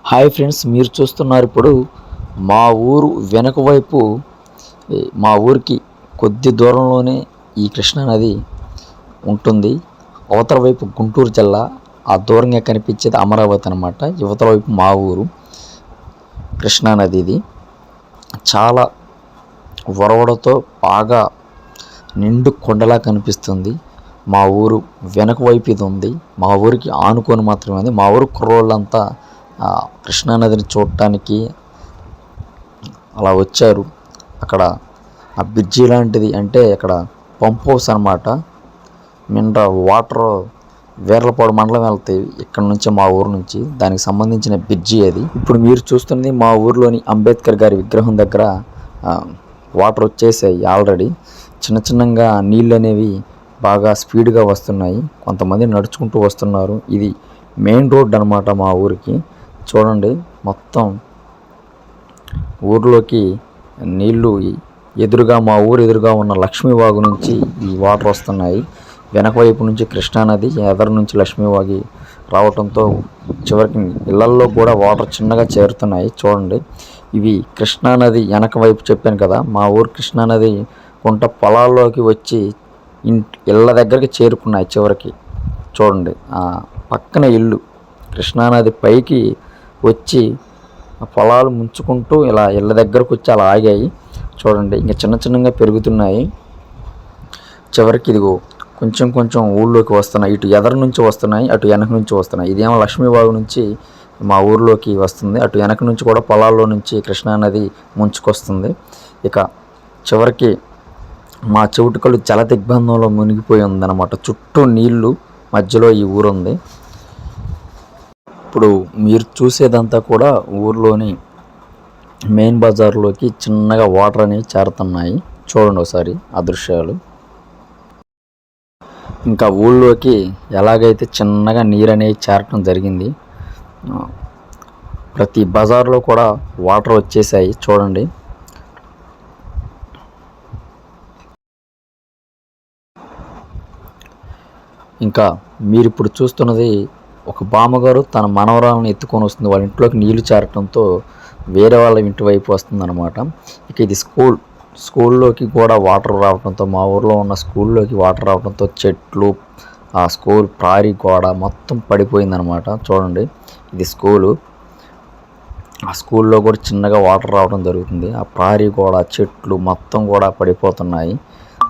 Hi friends, మీరు చూస్తున్నారు ఇప్పుడు మా ఊరు వెనక వైపు. మా ఊరికి కొద్ది దూరంలోనే ఈ కృష్ణా నది ఉంటుంది. అవతల వైపు గుంటూరు జిల్లా, ఆ దూరంగా కనిపించేది అమరావతి అనమాట. యువతల వైపు మా ఊరు కృష్ణా నది. ఇది చాలా వరవడతో బాగా నిండు కొండలా కనిపిస్తుంది. మా ఊరు వెనక వైపు ఇది ఉంది. మా ఊరికి ఆనుకొని మాత్రమే ఉంది. మా ఊరు కుర్రోళ్ళంతా కృష్ణానదిని చూడటానికి అలా వచ్చారు. అక్కడ ఆ బ్రిడ్జి లాంటిది, అంటే అక్కడ పంప్ హౌస్ అనమాట. నిండా వాటర్ వేర్లపాడు మండలం వెళ్తాయి ఇక్కడ నుంచి, మా ఊరు నుంచి. దానికి సంబంధించిన బ్రిడ్జి అది. ఇప్పుడు మీరు చూస్తున్నది మా ఊర్లోని అంబేద్కర్ గారి విగ్రహం దగ్గర వాటర్ వచ్చేసాయి ఆల్రెడీ. చిన్న చిన్నగా నీళ్ళు అనేవి బాగా స్పీడ్గా వస్తున్నాయి. కొంతమంది నడుచుకుంటూ వస్తున్నారు. ఇది మెయిన్ రోడ్ అనమాట మా ఊరికి. చూడండి, మొత్తం ఊర్లోకి నీళ్లు ఎదురుగా, మా ఊరు ఎదురుగా ఉన్న లక్ష్మీవాగు నుంచి ఈ వాటర్ వస్తున్నాయి. వెనక వైపు నుంచి కృష్ణానది, ఎదరు నుంచి లక్ష్మీవాగి రావడంతో చివరికి ఇళ్లల్లో కూడా వాటర్ చిన్నగా చేరుతున్నాయి. చూడండి, ఇవి కృష్ణానది వెనక వైపు చెప్పాను కదా, మా ఊరు కృష్ణానది కుంట పొలాల్లోకి వచ్చి ఇళ్ళ దగ్గరికి చేరుకున్నాయి చివరికి. చూడండి, పక్కన ఇల్లు కృష్ణానది పైకి వచ్చి పొలాలు ముంచుకుంటూ ఇలా ఇళ్ళ దగ్గరకు వచ్చి అలా ఆగాయి. చూడండి, ఇంకా చిన్న చిన్నగా పెరుగుతున్నాయి. చివరికి ఇదిగో కొంచెం కొంచెం ఊళ్ళోకి వస్తున్నాయి. ఇటు ఎదరు నుంచి వస్తున్నాయి, అటు వెనక నుంచి వస్తున్నాయి. ఇదేమో లక్ష్మీబాగు నుంచి మా ఊర్లోకి వస్తుంది. అటు వెనక నుంచి కూడా పొలాల్లో నుంచి కృష్ణానది ముంచుకొస్తుంది. ఇక చివరికి మా చెవిటికలు జల దిగ్బంధంలో మునిగిపోయి ఉందన్నమాట. చుట్టూ నీళ్లు, మధ్యలో ఈ ఊరుంది. ఇప్పుడు మీరు చూసేదంతా కూడా ఊర్లోని మెయిన్ బజార్లోకి చిన్నగా వాటర్ అనేవి చేరుతున్నాయి. చూడండి ఒకసారి ఆ దృశ్యాలు. ఇంకా ఊళ్ళోకి ఎలాగైతే చిన్నగా నీరు అనేది చేరటం జరిగింది, ప్రతి బజార్లో కూడా వాటర్ వచ్చేసాయి. చూడండి, ఇంకా మీరు ఇప్పుడు చూస్తున్నది ఒక బామ్మగారు తన మనవరాలను ఎత్తుకొని వస్తుంది. వాళ్ళ ఇంట్లోకి నీళ్లు చేరటంతో వేరే వాళ్ళ ఇంటి వైపు వస్తుందన్నమాట. ఇక ఇది స్కూల్లోకి కూడా వాటర్ రావడంతో, మా ఊర్లో ఉన్న స్కూల్లోకి వాటర్ రావడంతో చెట్లు, ఆ స్కూల్ ప్రారీ గోడ మొత్తం పడిపోయిందనమాట. చూడండి, ఇది స్కూలు. ఆ స్కూల్లో కూడా చిన్నగా వాటర్ రావడం జరుగుతుంది. ఆ ప్రారీ గోడ, చెట్లు మొత్తం కూడా పడిపోతున్నాయి,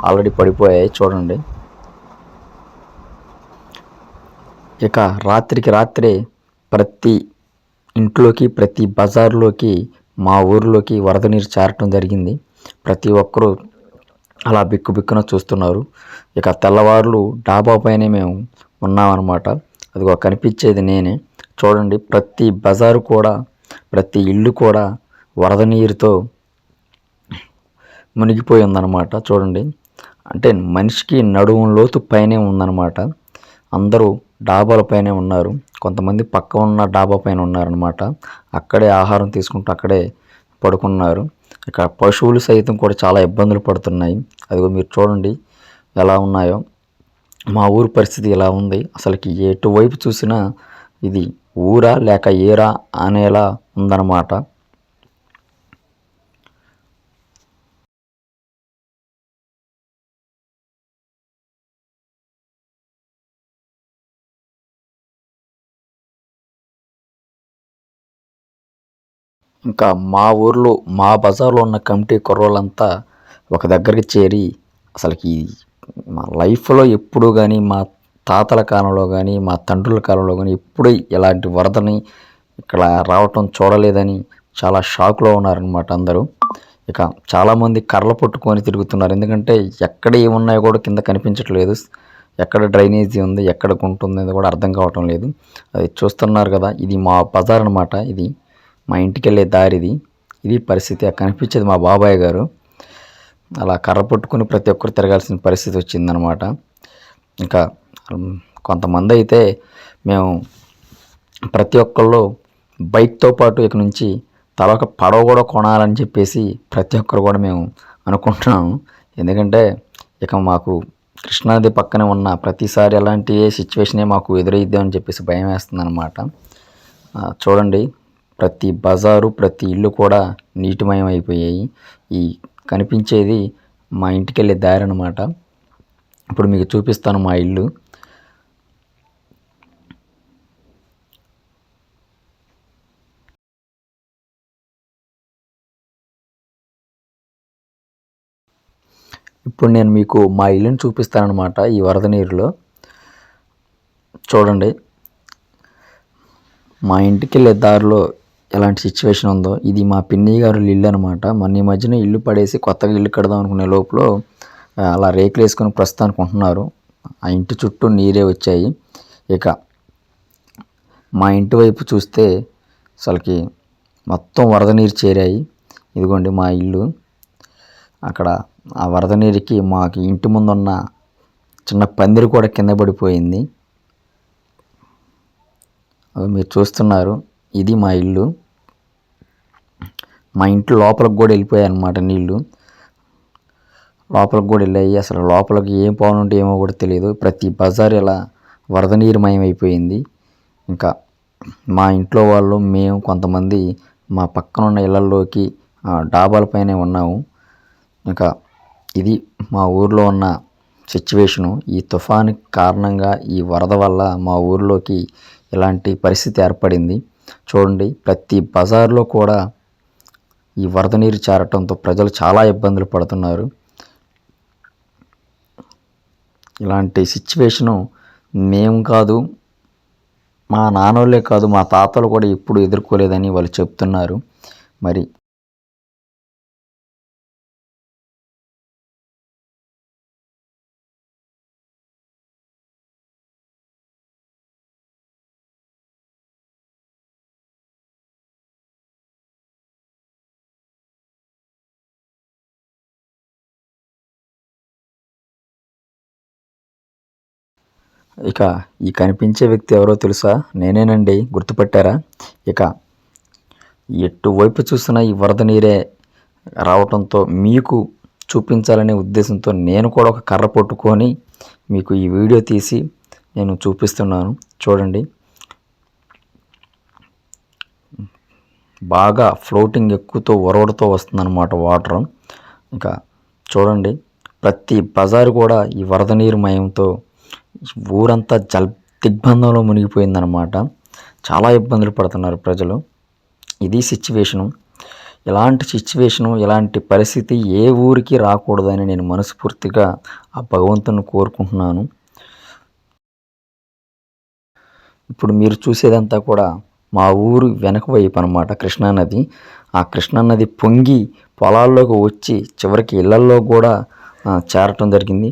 ఆల్రెడీ పడిపోయాయి. చూడండి, ఇక రాత్రికి రాత్రే ప్రతి ఇంట్లోకి, ప్రతి బజార్లోకి, మా ఊరిలోకి వరద నీరు చేరటం జరిగింది. ప్రతి ఒక్కరూ అలా బిక్కుబిక్కున చూస్తున్నారు. ఇక తెల్లవారులు డాబా పైనే మేము ఉన్నామన్నమాట. అదిగో కనిపించేది నేనే. చూడండి, ప్రతి బజారు కూడా, ప్రతి ఇల్లు కూడా వరద నీరుతో మునిగిపోయి ఉందన్నమాట. చూడండి, అంటే మనిషికి నడుము లోతు పైనే ఉందన్నమాట. అందరూ డాబాల పైనే ఉన్నారు. కొంతమంది పక్క ఉన్న డాబా పైన ఉన్నారనమాట. అక్కడే ఆహారం తీసుకుంటూ అక్కడే పడుకున్నారు. ఇక్కడ పశువులు సైతం కూడా చాలా ఇబ్బందులు పడుతున్నాయి. అదిగో మీరు చూడండి ఎలా ఉన్నాయో. మా ఊరు పరిస్థితి ఇలా ఉంది. అసలుకి ఎటువైపు చూసినా ఇది ఊరా లేక ఏరా అనేలా ఉందన్నమాట. ఇంకా మా ఊర్లో, మా బజార్లో ఉన్న కమిటీ కుర్రోళ్ళంతా ఒక దగ్గరికి చేరి, అసలుకి మా లైఫ్లో ఎప్పుడు కానీ, మా తాతల కాలంలో కానీ, మా తండ్రుల కాలంలో కానీ ఎప్పుడు ఇలాంటి వరదని ఇక్కడ రావటం చూడలేదని చాలా షాక్లో ఉన్నారనమాట అందరూ. ఇక చాలామంది కర్రలు పట్టుకొని తిరుగుతున్నారు. ఎందుకంటే ఎక్కడ ఏమున్నాయో కూడా కింద కనిపించట్లేదు. ఎక్కడ డ్రైనేజీ ఉంది, ఎక్కడ గుంట ఉంది అది కూడా అర్థం కావటం లేదు. అది చూస్తున్నారు కదా, ఇది మా బజార్ అనమాట. ఇది మా ఇంటికి వెళ్ళే దారిది. ఇది పరిస్థితి. కనిపించేది మా బాబాయ్ గారు. అలా కర్ర పట్టుకుని ప్రతి ఒక్కరు తిరగాల్సిన పరిస్థితి వచ్చిందనమాట. ఇంకా కొంతమంది అయితే మేము ప్రతి ఒక్కళ్ళు బైక్తో పాటు ఇక నుంచి తలొక పడవ కూడా కొనాలని చెప్పేసి ప్రతి ఒక్కరు కూడా మేము అనుకుంటున్నాము. ఎందుకంటే ఇక మాకు కృష్ణానది పక్కనే ఉన్న ప్రతిసారి అలాంటి సిచ్యువేషనే మాకు ఎదురైద్దాం అని చెప్పేసి భయం వేస్తుంది అనమాట. చూడండి, ప్రతి బజారు ప్రతి ఇల్లు కూడా నీటిమయం అయిపోయాయి. ఈ కనిపించేది మా ఇంటికి వెళ్ళే దారి అన్నమాట. ఇప్పుడు మీకు చూపిస్తాను మా ఇల్లు. ఇప్పుడు నేను మీకు మా ఇల్లుని చూపిస్తానన్నమాట. ఈ వరద నీరులో చూడండి, మా ఇంటికి వెళ్ళే దారిలో ఎలాంటి సిచ్యువేషన్ ఉందో. ఇది మా పిన్ని గారు ఇల్లు అనమాట. మొన్న ఈ మధ్యన ఇల్లు పడేసి కొత్తగా ఇల్లు కడదాం అనుకునే లోపల అలా రేకులు వేసుకొని ప్రస్తుతానికి ఉంటున్నారు. ఆ ఇంటి చుట్టూ నీరే వచ్చాయి. ఇక మా ఇంటి వైపు చూస్తే అసలుకి మొత్తం వరద నీరు చేరాయి. ఇదిగోండి మా ఇల్లు. అక్కడ ఆ వరద నీరుకి మాకు ఇంటి ముందున్న చిన్న పందిరి కూడా కింద పడిపోయింది. అది మీరు చూస్తున్నారు. ఇది మా ఇల్లు. మా ఇంట్లో లోపలికి కూడా వెళ్ళిపోయాయి అన్నమాట నీళ్ళు. లోపలికి కూడా వెళ్ళాయి. అసలు లోపలికి ఏం పోనుంటే ఏమో కూడా తెలియదు. ప్రతి బజార్ ఇలా వరద నీరు మయమైపోయింది. ఇంకా మా ఇంట్లో వాళ్ళు, మేము కొంతమంది మా పక్కన ఉన్న ఇళ్లలోకి డాబాలపైనే ఉన్నాము. ఇంకా ఇది మా ఊర్లో ఉన్న సిచ్యువేషను. ఈ తుఫాను కారణంగా ఈ వరద వల్ల మా ఊర్లోకి ఇలాంటి పరిస్థితి ఏర్పడింది. చూడండి, ప్రతి బజార్లో కూడా ఈ వరద నీరు చేరటంతో ప్రజలు చాలా ఇబ్బందులు పడుతున్నారు. ఇలాంటి సిచ్యువేషను మేము కాదు, మా నాన్నోళ్ళే కాదు, మా తాతలు కూడా ఎప్పుడు ఎదుర్కోలేదని వాళ్ళు చెప్తున్నారు. మరి ఇక ఈ కనిపించే వ్యక్తి ఎవరో తెలుసా? నేనేనండి. గుర్తుపట్టారా? ఇక ఎటువైపు చూసినా ఈ వరద నీరే రావటంతో మీకు చూపించాలనే ఉద్దేశంతో నేను కూడా ఒక కర్ర పట్టుకొని మీకు ఈ వీడియో తీసి నేను చూపిస్తున్నాను. చూడండి, బాగా ఫ్లోటింగ్ ఎక్కువతో ఒరవడితో వస్తుందన్నమాట వాటర్. ఇంకా చూడండి, ప్రతి బజారు కూడా ఈ వరద నీరు మయంతో ఊరంతా దిగ్బంధంలో మునిగిపోయిందనమాట. చాలా ఇబ్బందులు పడుతున్నారు ప్రజలు. ఇది సిచ్యువేషను. ఇలాంటి సిచ్యువేషను, ఇలాంటి పరిస్థితి ఏ ఊరికి రాకూడదని నేను మనస్ఫూర్తిగా ఆ భగవంతుని కోరుకుంటున్నాను. ఇప్పుడు మీరు చూసేదంతా కూడా మా ఊరు వెనక వైపు అనమాట కృష్ణానది. ఆ కృష్ణానది పొంగి పొలాల్లోకి వచ్చి చివరికి ఇళ్లల్లో కూడా చేరటం జరిగింది.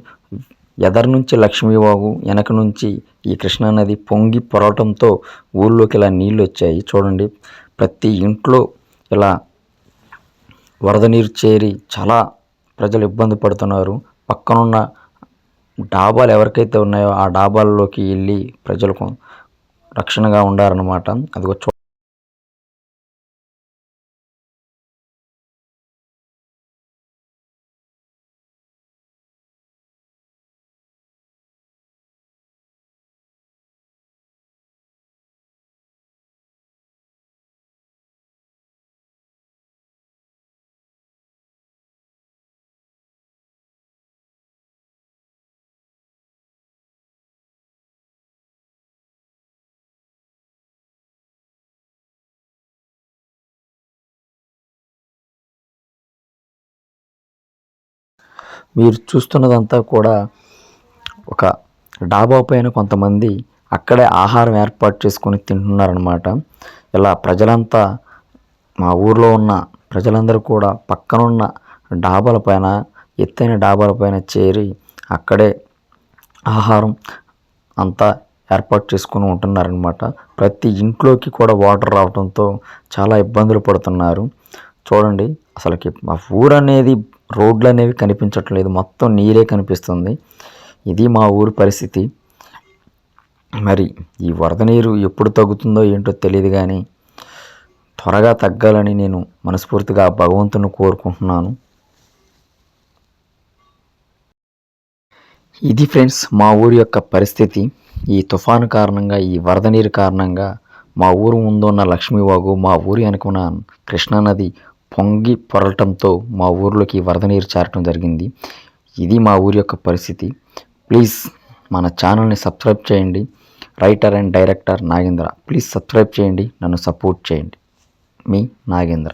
ఎదరి నుంచి లక్ష్మీవాగు, వెనక నుంచి ఈ కృష్ణానది పొంగి పొరవటంతో ఊళ్ళోకి ఇలా నీళ్ళు వచ్చాయి. చూడండి, ప్రతి ఇంట్లో ఇలా వరద నీరు చేరి చాలా ప్రజలు ఇబ్బంది పడుతున్నారు. పక్కనున్న డాబాలు ఎవరికైతే ఉన్నాయో ఆ డాబాల్లోకి వెళ్ళి ప్రజలకు రక్షణగా ఉండారన్నమాట. అదిగో మీరు చూస్తున్నదంతా కూడా ఒక డాబా పైన కొంతమంది అక్కడే ఆహారం ఏర్పాటు చేసుకొని తింటున్నారనమాట. ఇలా ప్రజలంతా, మా ఊర్లో ఉన్న ప్రజలందరూ కూడా పక్కనున్న డాబాల పైన, ఎత్తైన డాబాల పైన చేరి అక్కడే ఆహారం అంతా ఏర్పాటు చేసుకుని ఉంటున్నారనమాట. ప్రతి ఇంట్లోకి కూడా వాటర్ రావడంతో చాలా ఇబ్బందులు పడుతున్నారు. చూడండి, అసలుకి మా ఊరు అనేది, రోడ్లు అనేవి కనిపించట్లేదు, మొత్తం నీరే కనిపిస్తుంది. ఇది మా ఊరి పరిస్థితి. మరి ఈ వరద నీరు ఎప్పుడు తగ్గుతుందో ఏంటో తెలియదు, కానీ త్వరగా తగ్గాలని నేను మనస్ఫూర్తిగా భగవంతుని కోరుకుంటున్నాను. ఇది ఫ్రెండ్స్ మా ఊరి యొక్క పరిస్థితి. ఈ తుఫాను కారణంగా, ఈ వరద నీరు కారణంగా మా ఊరు ముందు ఉన్న లక్ష్మీవాగు, మా ఊరి వెనక ఉన్న కృష్ణానది పొంగి పొరలటంతో మా ఊర్లోకి వరద నీరు చేరటం జరిగింది. ఇది మా ఊరి యొక్క పరిస్థితి. ప్లీజ్ మన ఛానల్ని సబ్స్క్రైబ్ చేయండి. Writer and director Nagendra. Please subscribe చేయండి, నన్ను సపోర్ట్ చేయండి. మీ నాగేంద్ర.